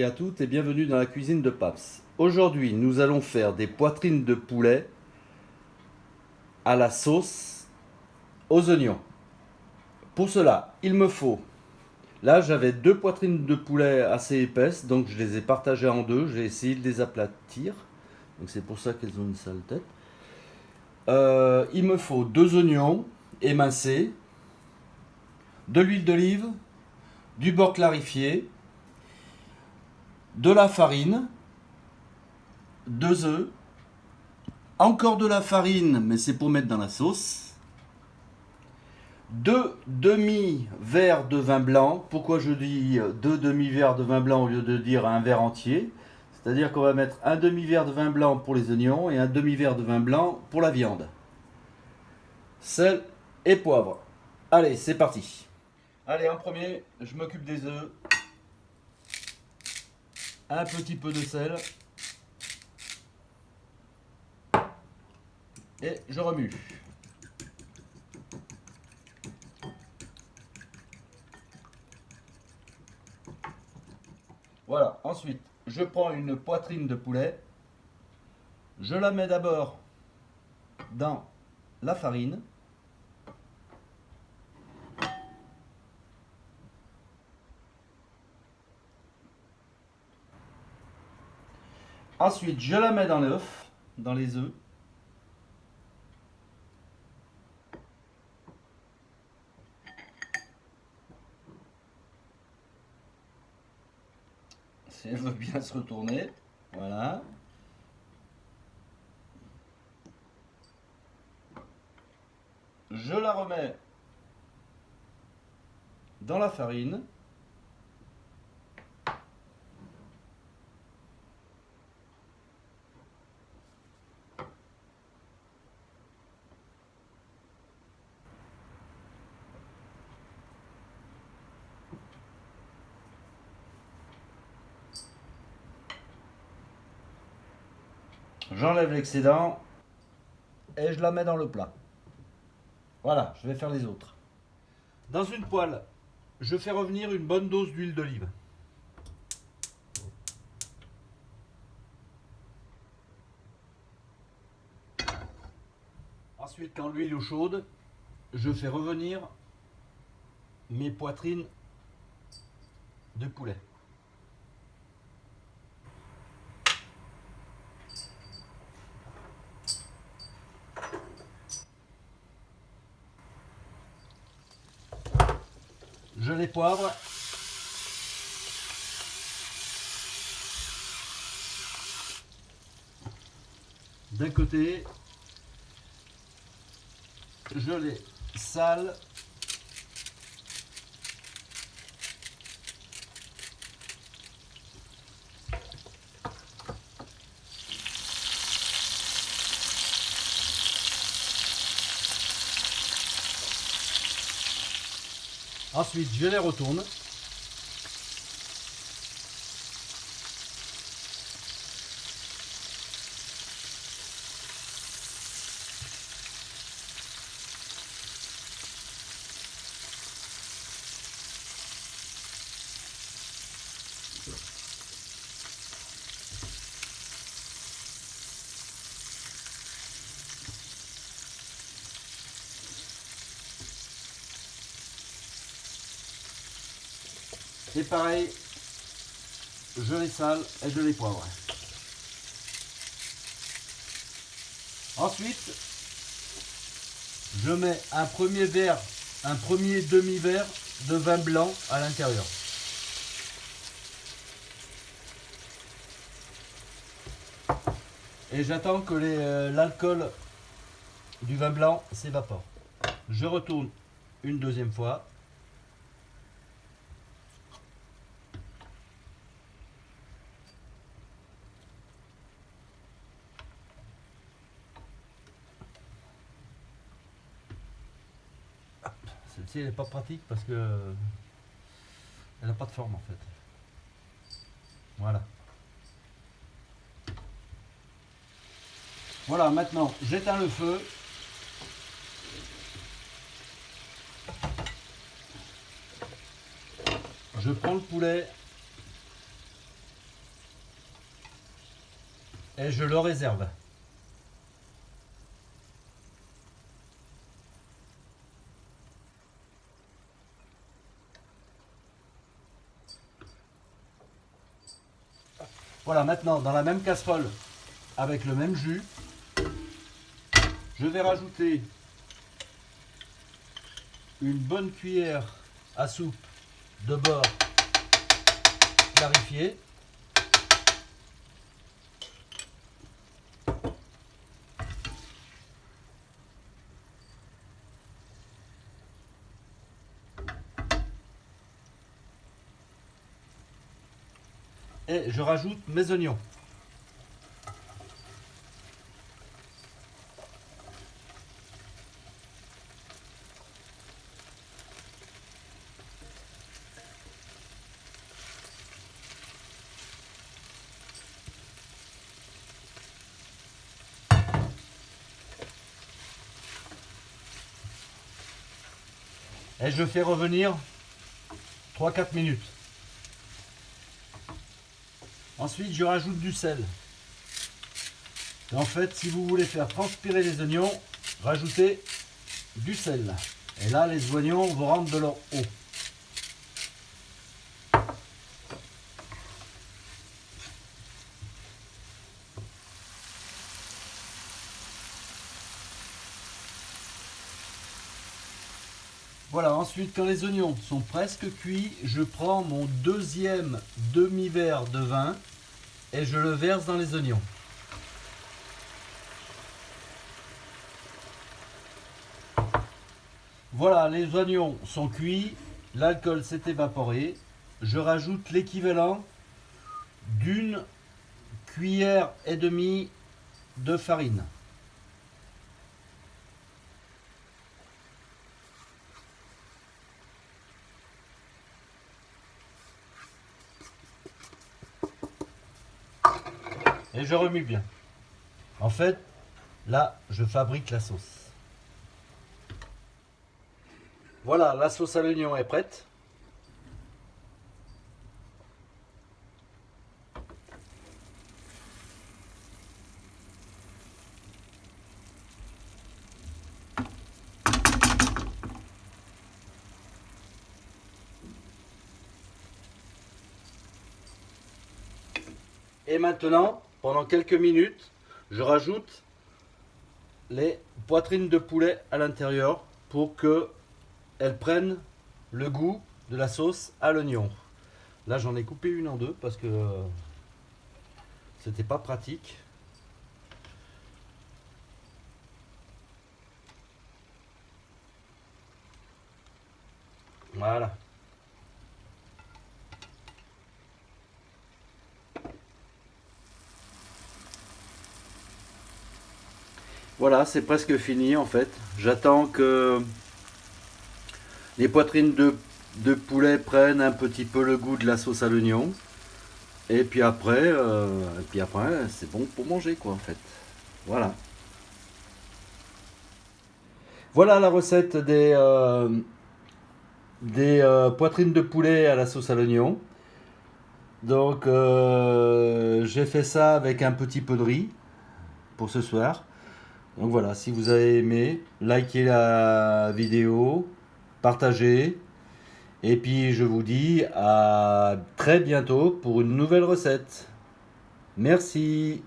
et à toutes et bienvenue dans la cuisine de Paps. Aujourd'hui, nous allons faire des poitrines de poulet à la sauce aux oignons. Pour cela, il me faut... Là, j'avais deux poitrines de poulet assez épaisses, donc je les ai partagées en deux. J'ai essayé de les aplatir. Donc c'est pour ça qu'elles ont une sale tête. Il me faut deux oignons émincés, de l'huile d'olive, du beurre clarifié, de la farine, 2 œufs, encore de la farine, mais c'est pour mettre dans la sauce, 2 demi-verres de vin blanc. Pourquoi je dis 2 demi-verres de vin blanc au lieu de dire un verre entier? C'est-à-dire qu'on va mettre un demi-verre de vin blanc pour les oignons et un demi-verre de vin blanc pour la viande. Sel et poivre. Allez, c'est parti. Allez, en premier, je m'occupe des œufs. Un petit peu de sel. Et je remue. Voilà, ensuite, je prends une poitrine de poulet. Je la mets d'abord dans la farine. Ensuite, je la mets dans l'œuf, dans les œufs. Si elle veut bien se retourner. Voilà. Je la remets dans la farine. J'enlève l'excédent et je la mets dans le plat. Voilà, je vais faire les autres. Dans une poêle, je fais revenir une bonne dose d'huile d'olive. Ensuite, quand l'huile est chaude, je fais revenir mes poitrines de poulet. Je les poivre. D'un côté, je les sale. Ensuite, je les retourne. Et pareil, je les sale et je les poivre. Ensuite, je mets un premier demi-verre de vin blanc à l'intérieur. Et j'attends que l'alcool du vin blanc s'évapore. Je retourne une deuxième fois. Celle-ci elle n'est pas pratique parce que elle n'a pas de forme en fait. Voilà. Voilà, maintenant j'éteins le feu. Je prends le poulet et je le réserve. Voilà, maintenant dans la même casserole avec le même jus, je vais rajouter une bonne cuillère à soupe de beurre clarifié. Et je rajoute mes oignons. Et je fais revenir 3-4 minutes. Ensuite, je rajoute du sel. Et en fait, si vous voulez faire transpirer les oignons, rajoutez du sel. Et là, les oignons vont rendre de leur eau. Voilà, ensuite, quand les oignons sont presque cuits, je prends mon deuxième demi-verre de vin et je le verse dans les oignons. Voilà, les oignons sont cuits, l'alcool s'est évaporé. Je rajoute l'équivalent d'une cuillère et demie de farine. Et je remue bien. En fait, là, je fabrique la sauce. Voilà, la sauce à l'oignon est prête. Et maintenant, pendant quelques minutes, je rajoute les poitrines de poulet à l'intérieur pour qu'elles prennent le goût de la sauce à l'oignon. Là, j'en ai coupé une en deux parce que c'était pas pratique. Voilà. Voilà, c'est presque fini en fait. J'attends que les poitrines de poulet prennent un petit peu le goût de la sauce à l'oignon. Et puis après, c'est bon pour manger quoi en fait. Voilà. Voilà la recette des poitrines de poulet à la sauce à l'oignon. Donc j'ai fait ça avec un petit peu de riz pour ce soir. Donc voilà, si vous avez aimé, likez la vidéo, partagez. Et puis je vous dis à très bientôt pour une nouvelle recette. Merci.